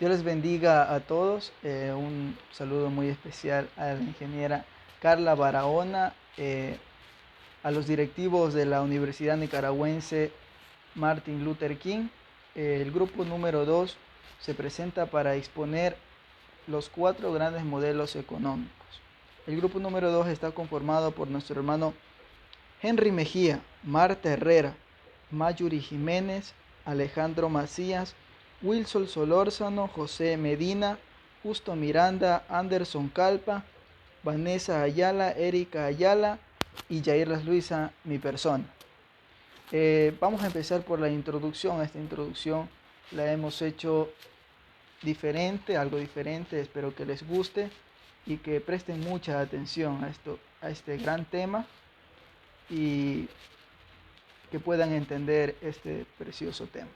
Dios les bendiga a todos. Un saludo muy especial a la ingeniera Carla Barahona, a los directivos de la Universidad Nicaragüense Martin Luther King. El grupo número 2 se presenta para exponer los 4 grandes modelos económicos. El grupo número 2 está conformado por nuestro hermano Henry Mejía, Marta Herrera, Mayuri Jiménez, Alejandro Macías, Wilson Solórzano, José Medina, Justo Miranda, Anderson Calpa, Vanessa Ayala, Erika Ayala y Yairlas Luisa, mi persona. Vamos a empezar por la introducción. Esta introducción la hemos hecho diferente, algo diferente. Espero que les guste y que presten mucha atención a este gran tema y que puedan entender este precioso tema.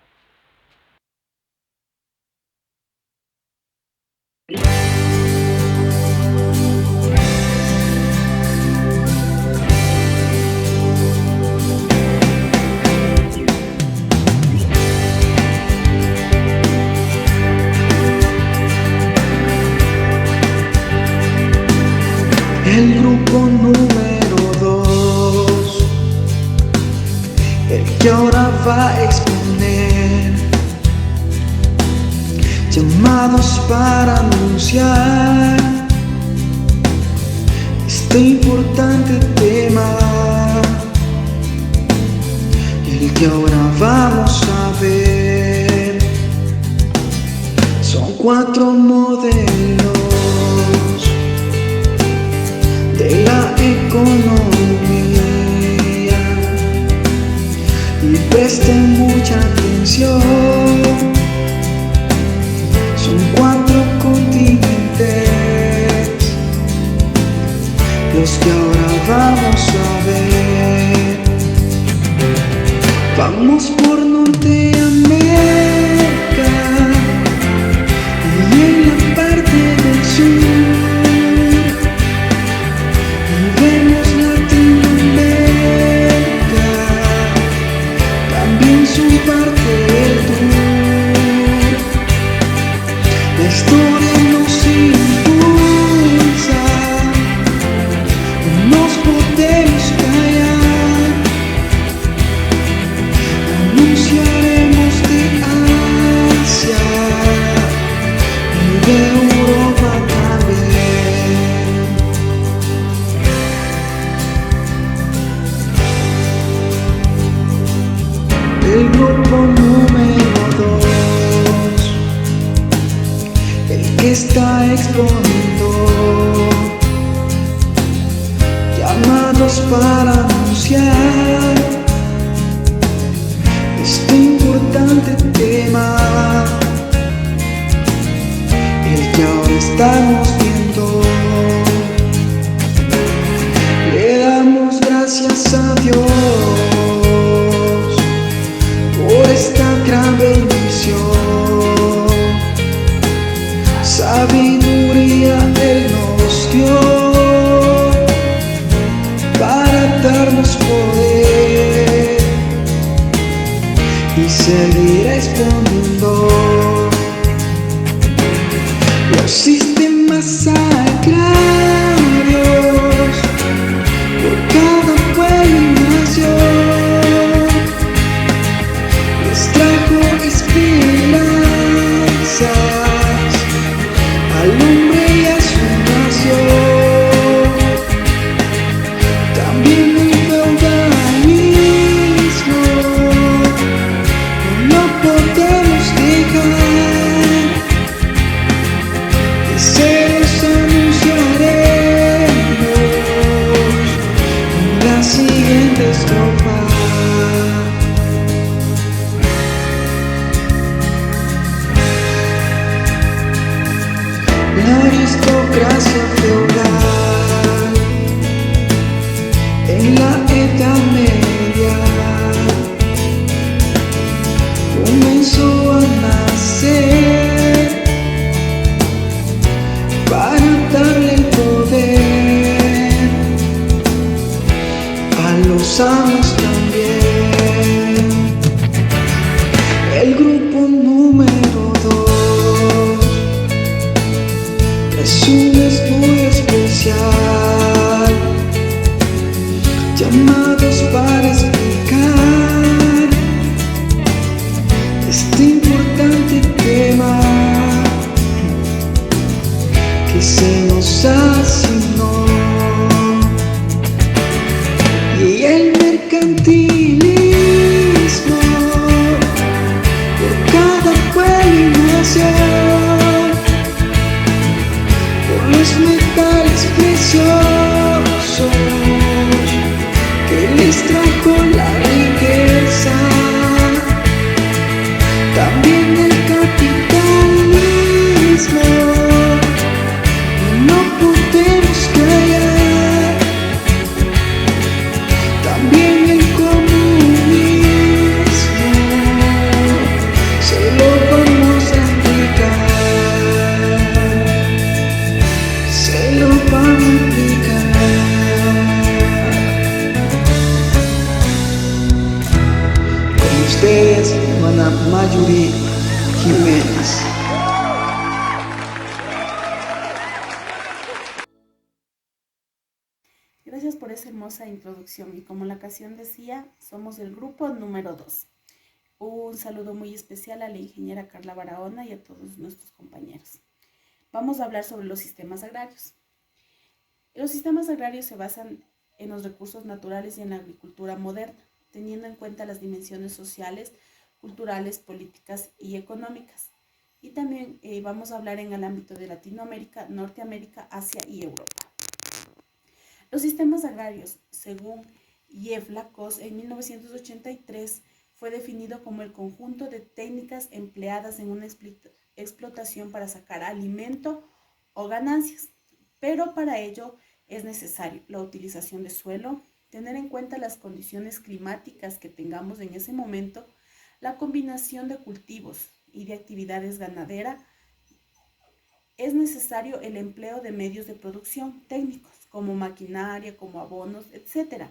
El grupo número 2, el que ahora va a exponer, llamados para anunciar este importante tema, el que ahora vamos a ver. Son 4 modelos de la economía, y presten mucha atención. Son 4 continentes los que ahora vamos a ver. Vamos por Norteamérica y en la parte del sur vemos Latinoamérica, también su parte del tour. La historia nos impulsa, no nos podemos callar. Anunciaremos de Asia y de Europa también. El grupo número 2, el que está exponiendo, llamados para anunciar este importante tema, el que ahora estamos viendo. Le damos gracias a Dios por esta gran bendición. Sabiduría Él nos dio para darnos poder y seguir exponiendo los sistemas agrarios por cada pueblo y nación. Les trajo esperanzas al hombre y a su nación. También el feudalismo no podemos dejar. Se los anunciaremos en la siguiente estrofa. La aristocracia feudal en la Edad Media comenzó a nacer para darle el poder a los amos también. El grupo número 2 que se nos asignó. Y el mercantilismo por cada pueblo y nación, por los metales preciosos que les trajo la riqueza, también el capitalismo no podemos callar, también el comunismo se lo vamos a aplicar, se lo vamos a aplicar. Con ustedes, hermana Mayuri Jiménez. Gracias por esa hermosa introducción y como la canción decía, somos el grupo número 2. Un saludo muy especial a la ingeniera Carla Barahona y a todos nuestros compañeros. Vamos a hablar sobre los sistemas agrarios. Los sistemas agrarios se basan en los recursos naturales y en la agricultura moderna, teniendo en cuenta las dimensiones sociales, culturales, políticas y económicas. Y también vamos a hablar en el ámbito de Latinoamérica, Norteamérica, Asia y Europa. Los sistemas agrarios, según Jeff Lacoste, en 1983, fue definido como el conjunto de técnicas empleadas en una explotación para sacar alimento o ganancias. Pero para ello es necesario la utilización de suelo, tener en cuenta las condiciones climáticas que tengamos en ese momento, la combinación de cultivos y de actividades ganaderas. Es necesario el empleo de medios de producción técnicos, como maquinaria, como abonos, etc.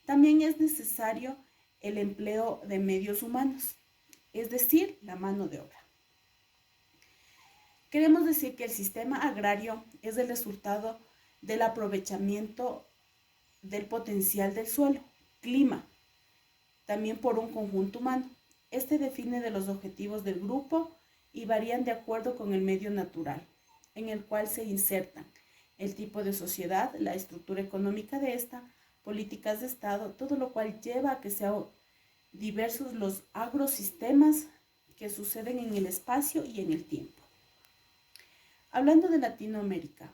También es necesario el empleo de medios humanos, es decir, la mano de obra. Queremos decir que el sistema agrario es el resultado del aprovechamiento del potencial del suelo, clima, también por un conjunto humano. Este define de los objetivos del grupo y varían de acuerdo con el medio natural en el cual se insertan, el tipo de sociedad, la estructura económica de esta, políticas de Estado, todo lo cual lleva a que sean diversos los agrosistemas que suceden en el espacio y en el tiempo. Hablando de Latinoamérica.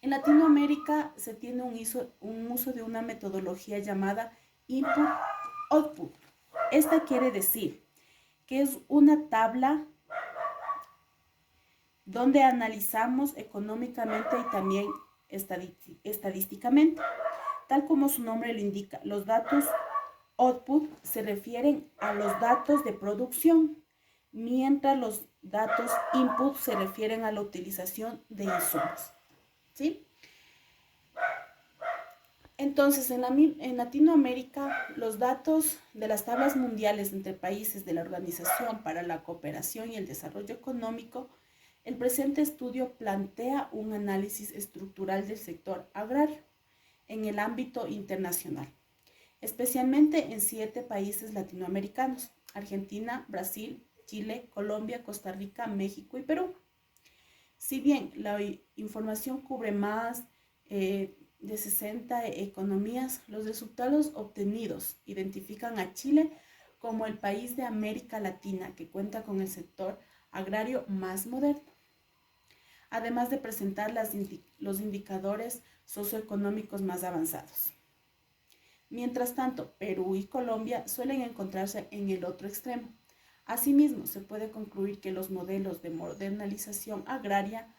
En Latinoamérica se tiene un uso de una metodología llamada Input-Output. Esta quiere decir que es una tabla donde analizamos económicamente y también estadísticamente. Tal como su nombre lo indica, los datos output se refieren a los datos de producción, mientras los datos input se refieren a la utilización de insumos. ¿Sí? Entonces, en Latinoamérica, los datos de las tablas mundiales entre países de la Organización para la Cooperación y el Desarrollo Económico, el presente estudio plantea un análisis estructural del sector agrario en el ámbito internacional, especialmente en 7 países latinoamericanos: Argentina, Brasil, Chile, Colombia, Costa Rica, México y Perú. Si bien la información cubre más de 60 economías, los resultados obtenidos identifican a Chile como el país de América Latina que cuenta con el sector agrario más moderno, además de presentar los indicadores socioeconómicos más avanzados. Mientras tanto, Perú y Colombia suelen encontrarse en el otro extremo. Asimismo, se puede concluir que los modelos de modernización agraria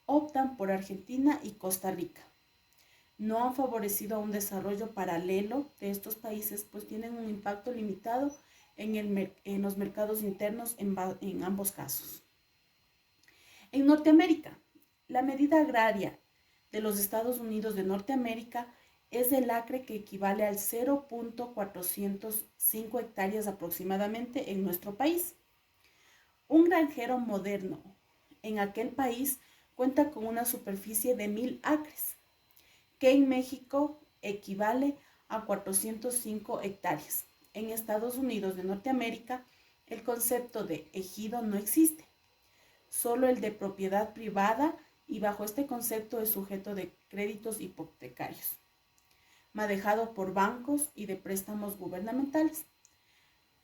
optan por Argentina y Costa Rica. No han favorecido un desarrollo paralelo de estos países, pues tienen un impacto limitado en los mercados internos en ambos casos. En Norteamérica, la medida agraria de los Estados Unidos de Norteamérica es el acre, que equivale al 0.405 hectáreas aproximadamente en nuestro país. Un granjero moderno en aquel país cuenta con una superficie de 1000 acres, que en México equivale a 405 hectáreas. En Estados Unidos de Norteamérica, el concepto de ejido no existe. solo el de propiedad privada, y bajo este concepto es sujeto de créditos hipotecarios, manejado por bancos y de préstamos gubernamentales,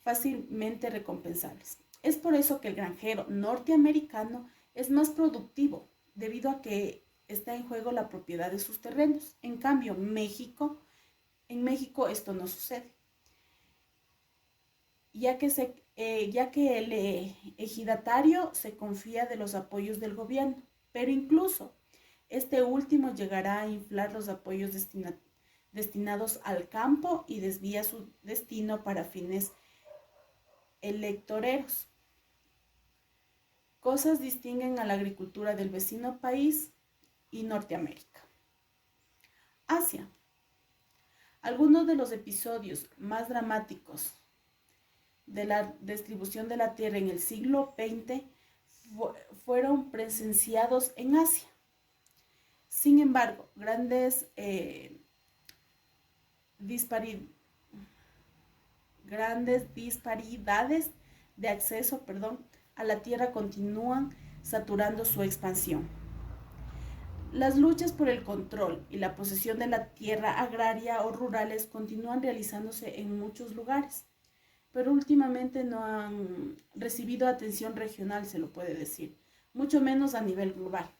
fácilmente recompensables. Es por eso que el granjero norteamericano es más productivo, debido a que está en juego la propiedad de sus terrenos. En cambio, en México esto no sucede, ya que el ejidatario se confía de los apoyos del gobierno, pero incluso este último llegará a inflar los apoyos destinados al campo y desvía su destino para fines electoreros. Cosas distinguen a la agricultura del vecino país y Norteamérica. Asia. Algunos de los episodios más dramáticos de la distribución de la tierra en el siglo XX fueron presenciados en Asia. Sin embargo, grandes disparidades de acceso, a la tierra continúan saturando su expansión. Las luchas por el control y la posesión de la tierra agraria o rurales continúan realizándose en muchos lugares, pero últimamente no han recibido atención regional, se lo puede decir, mucho menos a nivel global.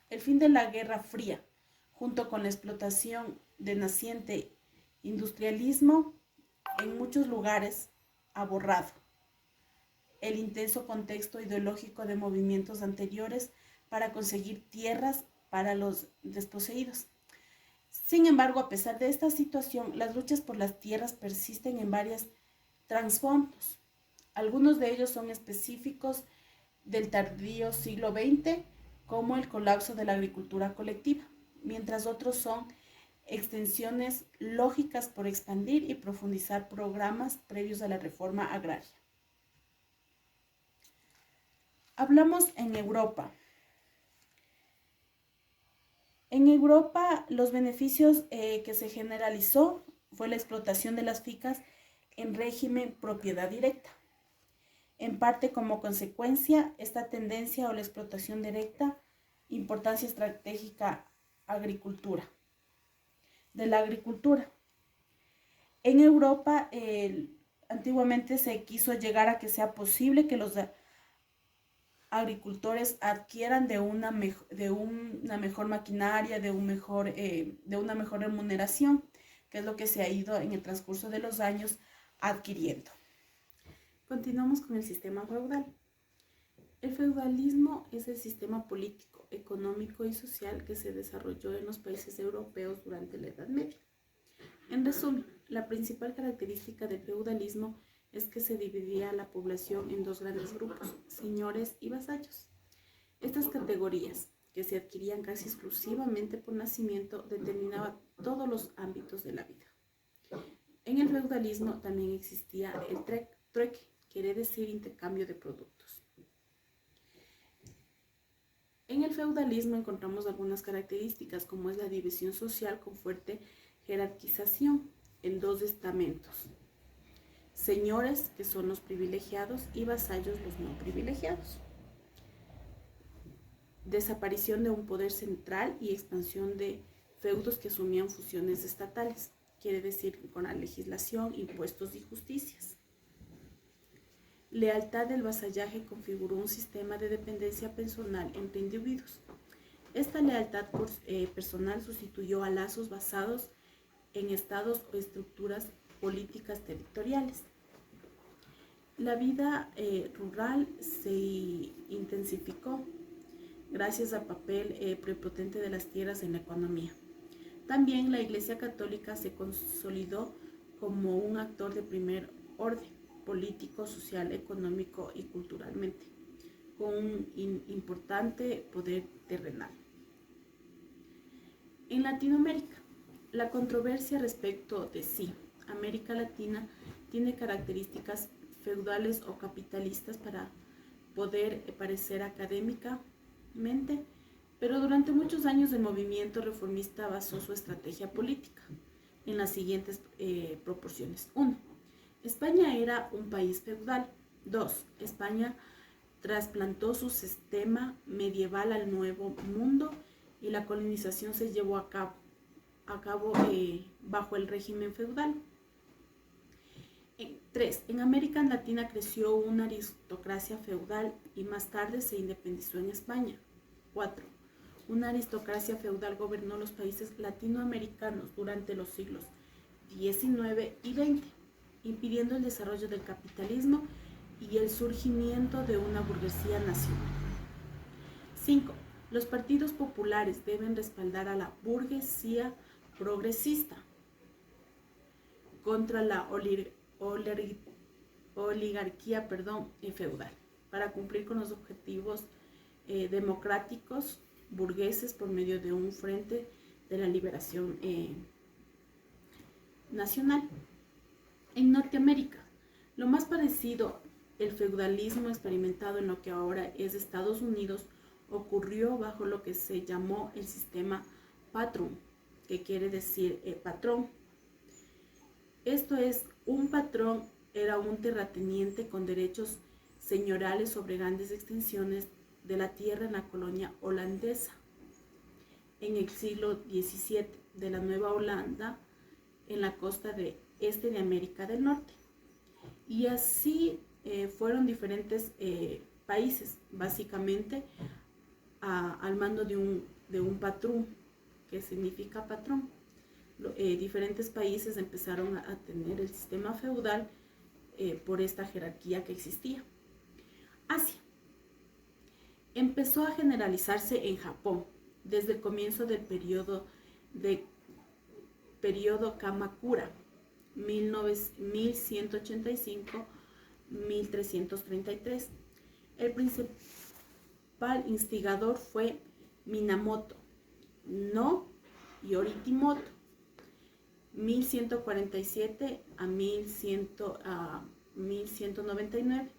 El fin de la Guerra Fría, junto con la explotación de naciente industrialismo en muchos lugares, ha borrado el intenso contexto ideológico de movimientos anteriores para conseguir tierras para los desposeídos. Sin embargo, a pesar de esta situación, las luchas por las tierras persisten en varios trasfondos. Algunos de ellos son específicos del tardío siglo XX, como el colapso de la agricultura colectiva, mientras otros son extensiones lógicas por expandir y profundizar programas previos a la reforma agraria. Hablamos en Europa. En Europa, los beneficios que se generalizó fue la explotación de las fincas en régimen propiedad directa. En parte como consecuencia, esta tendencia o la explotación directa, importancia estratégica de la agricultura. En Europa, antiguamente se quiso llegar a que sea posible que los agricultores adquieran de una mejor maquinaria, de una mejor remuneración, que es lo que se ha ido en el transcurso de los años adquiriendo. Continuamos con el sistema feudal. El feudalismo es el sistema político, económico y social que se desarrolló en los países europeos durante la Edad Media. En resumen, la principal característica del feudalismo es que se dividía la población en dos grandes grupos, señores y vasallos. Estas categorías, que se adquirían casi exclusivamente por nacimiento, determinaban todos los ámbitos de la vida. En el feudalismo también existía el trueque, quiere decir intercambio de productos. En el feudalismo encontramos algunas características, como es la división social con fuerte jerarquización en dos estamentos: señores, que son los privilegiados, y vasallos, los no privilegiados. Desaparición de un poder central y expansión de feudos que asumían funciones estatales, quiere decir con la legislación, impuestos y justicias. Lealtad del vasallaje configuró un sistema de dependencia personal entre individuos. Esta lealtad personal sustituyó a lazos basados en estados o estructuras políticas territoriales. La vida rural se intensificó gracias al papel prepotente de las tierras en la economía. También la Iglesia Católica se consolidó como un actor de primer orden, político, social, económico y culturalmente, con un importante poder terrenal. En Latinoamérica, la controversia respecto de si América Latina tiene características feudales o capitalistas para poder parecer académicamente, pero durante muchos años el movimiento reformista basó su estrategia política en las siguientes proporciones. 1. España era un país feudal. 2. España trasplantó su sistema medieval al Nuevo Mundo y la colonización se llevó a cabo bajo el régimen feudal. 3. En América Latina creció una aristocracia feudal y más tarde se independizó en España. 4. Una aristocracia feudal gobernó los países latinoamericanos durante los siglos XIX y XX, impidiendo el desarrollo del capitalismo y el surgimiento de una burguesía nacional. 5. Los partidos populares deben respaldar a la burguesía progresista contra la oligarquía feudal para cumplir con los objetivos democráticos burgueses por medio de un frente de la liberación nacional. En Norteamérica, lo más parecido el feudalismo experimentado en lo que ahora es Estados Unidos ocurrió bajo lo que se llamó el sistema patrón, que quiere decir patrón. Esto es, un patrón era un terrateniente con derechos señoriales sobre grandes extensiones de la tierra en la colonia holandesa en el siglo XVII de la Nueva Holanda en la costa este de América del Norte. Y así fueron diferentes países, básicamente al mando de un patrón, que significa patrón. Diferentes países empezaron a tener el sistema feudal por esta jerarquía que existía. Asia. Empezó a generalizarse en Japón desde el comienzo del periodo Kamakura, 1185-1333. El principal instigador fue Minamoto no Yoritomo, 1147 a 1199,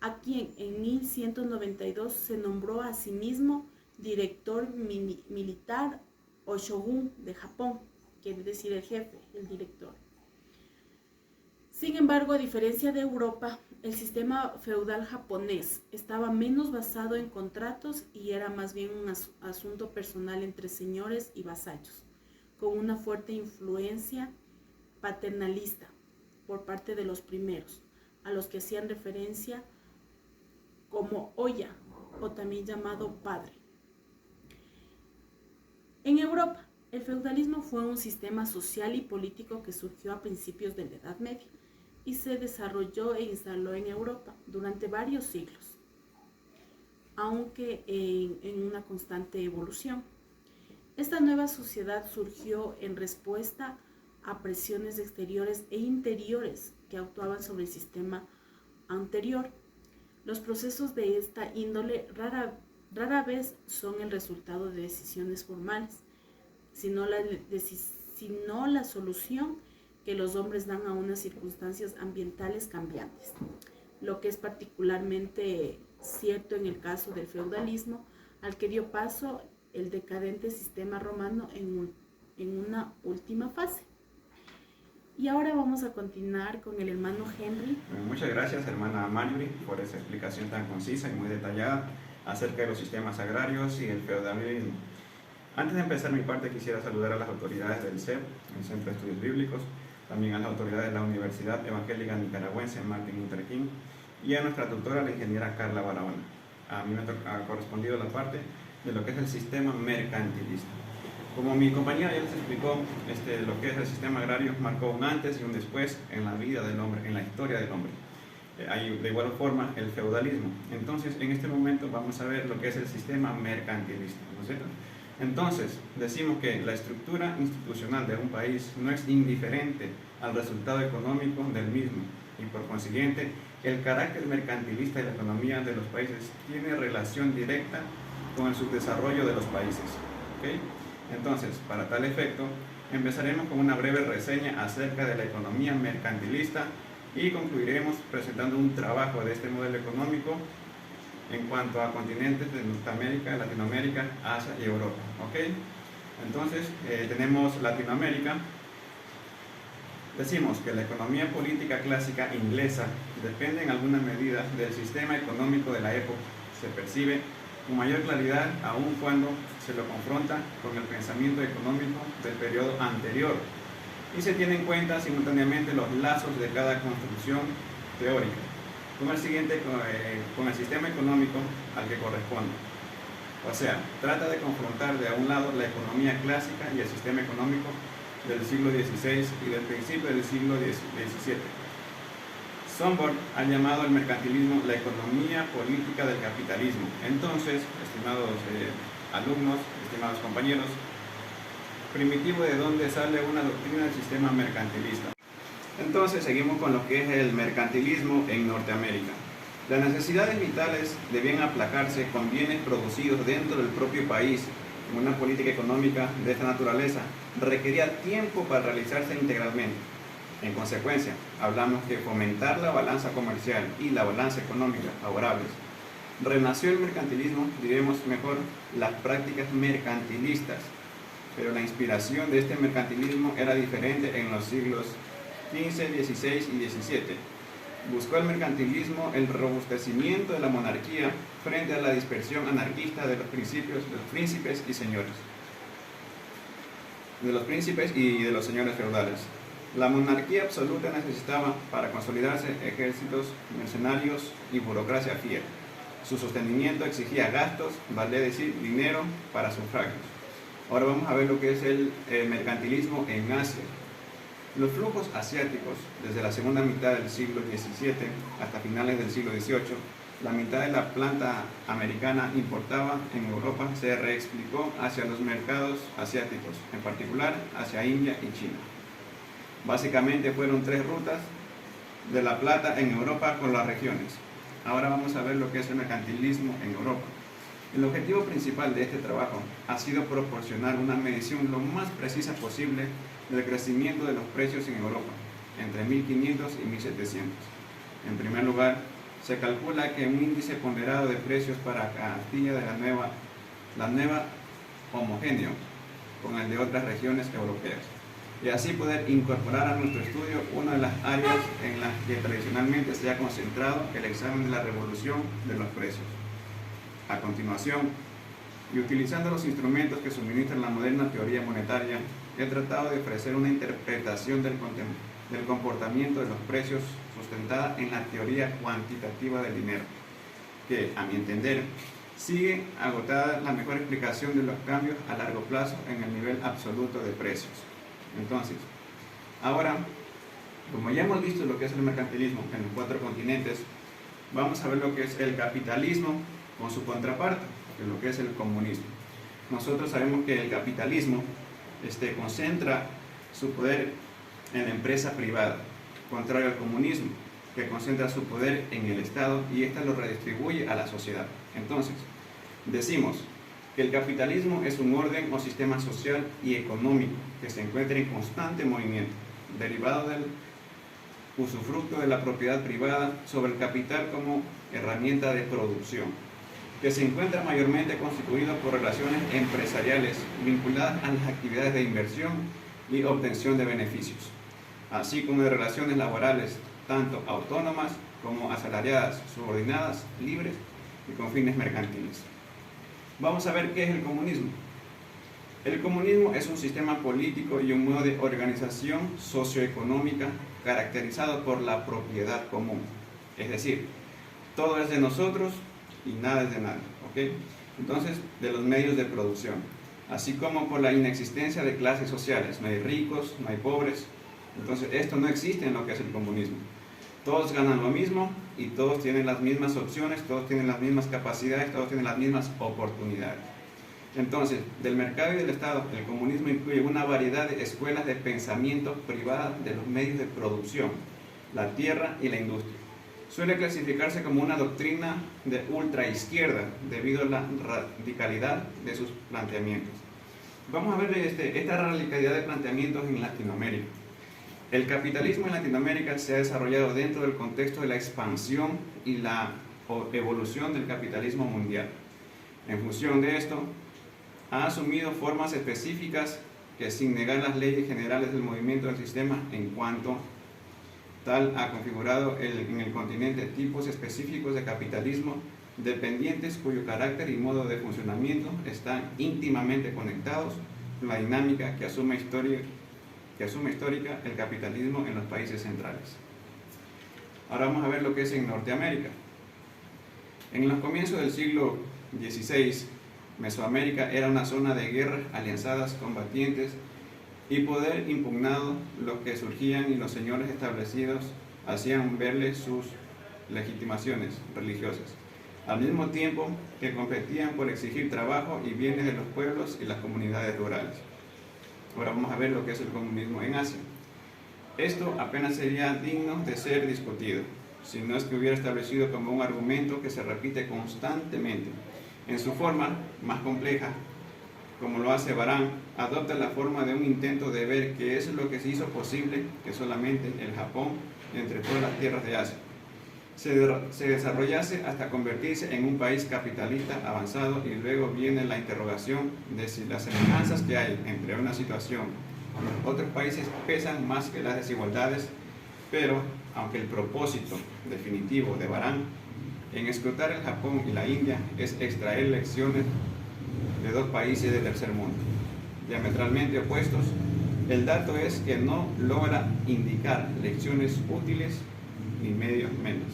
a quien en 1192 se nombró a sí mismo director militar o shogun de Japón, quiere decir el jefe, el director. Sin embargo, a diferencia de Europa, el sistema feudal japonés estaba menos basado en contratos y era más bien un asunto personal entre señores y vasallos, con una fuerte influencia paternalista por parte de los primeros, a los que hacían referencia como Oya, o también llamado padre. En Europa, el feudalismo fue un sistema social y político que surgió a principios de la Edad Media y se desarrolló e instaló en Europa durante varios siglos, aunque en una constante evolución. Esta nueva sociedad surgió en respuesta a presiones exteriores e interiores que actuaban sobre el sistema anterior. Los procesos de esta índole rara vez son el resultado de decisiones formales, sino la solución que los hombres dan a unas circunstancias ambientales cambiantes, lo que es particularmente cierto en el caso del feudalismo, al que dio paso el decadente sistema romano en una última fase. Y ahora vamos a continuar con el hermano Henry. Muchas gracias, hermana Marjorie, por esa explicación tan concisa y muy detallada acerca de los sistemas agrarios y el feudalismo. Antes de empezar mi parte, quisiera saludar a las autoridades del CEP, el Centro de Estudios Bíblicos, también a las autoridades de la Universidad Evangélica Nicaragüense Martin Luther King y a nuestra tutora, la ingeniera Carla Barahona. A mí me ha correspondido la parte de lo que es el sistema mercantilista. Como mi compañera ya les explicó, lo que es el sistema agrario marcó un antes y un después en la vida del hombre, en la historia del hombre. Hay de igual forma el feudalismo. Entonces, en este momento vamos a ver lo que es el sistema mercantilista, ¿no es cierto? Entonces, decimos que la estructura institucional de un país no es indiferente al resultado económico del mismo y por consiguiente, el carácter mercantilista de la economía de los países tiene relación directa con el subdesarrollo de los países, ¿okay? Entonces, para tal efecto, empezaremos con una breve reseña acerca de la economía mercantilista y concluiremos presentando un trabajo de este modelo económico en cuanto a continentes de Norteamérica, Latinoamérica, Asia y Europa, ¿ok? Entonces, tenemos Latinoamérica. Decimos que la economía política clásica inglesa depende en alguna medida del sistema económico de la época. Se percibe con mayor claridad aun cuando se lo confronta con el pensamiento económico del periodo anterior y se tiene en cuenta simultáneamente los lazos de cada construcción teórica con el sistema económico al que corresponde. O sea, trata de confrontar de un lado la economía clásica y el sistema económico del siglo XVI y del principio del siglo XVII. Sombor ha llamado el mercantilismo la economía política del capitalismo. Entonces, estimados alumnos, estimados compañeros, primitivo de dónde sale una doctrina del sistema mercantilista. Entonces, seguimos con lo que es el mercantilismo en Norteamérica. Las necesidades vitales debían aplacarse con bienes producidos dentro del propio país. Una política económica de esta naturaleza requería tiempo para realizarse integralmente. En consecuencia, hablamos que fomentar la balanza comercial y la balanza económica favorables. Renació el mercantilismo, diremos mejor, las prácticas mercantilistas, pero la inspiración de este mercantilismo era diferente en los siglos XV, XVI y XVII. Buscó el mercantilismo el robustecimiento de la monarquía frente a la dispersión anarquista de los príncipes y señores. De los príncipes y de los señores feudales. La monarquía absoluta necesitaba, para consolidarse, ejércitos, mercenarios y burocracia fiel. Su sostenimiento exigía gastos, vale decir, dinero para sufragios. Ahora vamos a ver lo que es el mercantilismo en Asia. Los flujos asiáticos, desde la segunda mitad del siglo XVII hasta finales del siglo XVIII, la mitad de la planta americana importada en Europa se reexplicó hacia los mercados asiáticos, en particular hacia India y China. Básicamente fueron 3 rutas de la plata en Europa con las regiones. Ahora vamos a ver lo que es el mercantilismo en Europa. El objetivo principal de este trabajo ha sido proporcionar una medición lo más precisa posible del crecimiento de los precios en Europa, entre 1500 y 1700. En primer lugar, se calcula que un índice ponderado de precios para Castilla de la nueva homogéneo con el de otras regiones europeas, y así poder incorporar a nuestro estudio una de las áreas en las que tradicionalmente se ha concentrado el examen de la revolución de los precios. A continuación, y utilizando los instrumentos que suministra la moderna teoría monetaria, he tratado de ofrecer una interpretación del comportamiento de los precios sustentada en la teoría cuantitativa del dinero, que, a mi entender, sigue agotada la mejor explicación de los cambios a largo plazo en el nivel absoluto de precios. Entonces, ahora, como ya hemos visto lo que es el mercantilismo en los 4 continentes, vamos a ver lo que es el capitalismo con su contraparte, lo que es el comunismo. Nosotros sabemos que el capitalismo concentra su poder en la empresa privada, contrario al comunismo, que concentra su poder en el Estado y ésta lo redistribuye a la sociedad. Entonces, decimos que el capitalismo es un orden o sistema social y económico que se encuentra en constante movimiento, derivado del usufructo de la propiedad privada sobre el capital como herramienta de producción, que se encuentra mayormente constituido por relaciones empresariales vinculadas a las actividades de inversión y obtención de beneficios, así como de relaciones laborales, tanto autónomas como asalariadas, subordinadas, libres y con fines mercantiles. Vamos a ver qué es el comunismo. El comunismo es un sistema político y un modo de organización socioeconómica caracterizado por la propiedad común, es decir, todo es de nosotros y nada es de nadie, ¿ok? Entonces, de los medios de producción, así como por la inexistencia de clases sociales, no hay ricos, no hay pobres. Entonces, esto no existe en lo que es el comunismo. Todos ganan lo mismo y todos tienen las mismas opciones, todos tienen las mismas capacidades, todos tienen las mismas oportunidades. Entonces, del mercado y del Estado, el comunismo incluye una variedad de escuelas de pensamiento privadas de los medios de producción, la tierra y la industria. Suele clasificarse como una doctrina de ultraizquierda debido a la radicalidad de sus planteamientos. Vamos a ver esta radicalidad de planteamientos en Latinoamérica. El capitalismo en Latinoamérica se ha desarrollado dentro del contexto de la expansión y la evolución del capitalismo mundial. En función de esto, ha asumido formas específicas que sin negar las leyes generales del movimiento del sistema en cuanto tal ha configurado en el continente tipos específicos de capitalismo dependientes cuyo carácter y modo de funcionamiento están íntimamente conectados con la dinámica que asume histórica el capitalismo en los países centrales. Ahora vamos a ver lo que es en Norteamérica. En los comienzos del siglo XVI, Mesoamérica era una zona de guerras, alianzadas, combatientes y poder impugnado. Los que surgían y los señores establecidos hacían verle sus legitimaciones religiosas, al mismo tiempo que competían por exigir trabajo y bienes de los pueblos y las comunidades rurales. Ahora vamos a ver lo que es el comunismo en Asia. Esto apenas sería digno de ser discutido, si no es que hubiera establecido como un argumento que se repite constantemente. En su forma más compleja, como lo hace Baran, adopta la forma de un intento de ver qué es lo que se hizo posible que solamente el Japón, entre todas las tierras de Asia, se desarrollase hasta convertirse en un país capitalista avanzado, y luego viene la interrogación de si las semejanzas que hay entre una situación y otros países pesan más que las desigualdades. Pero, aunque el propósito definitivo de Baran en escrutar el Japón y la India es extraer lecciones de dos países del tercer mundo, diametralmente opuestos, el dato es que no logra indicar lecciones útiles ni medio menos.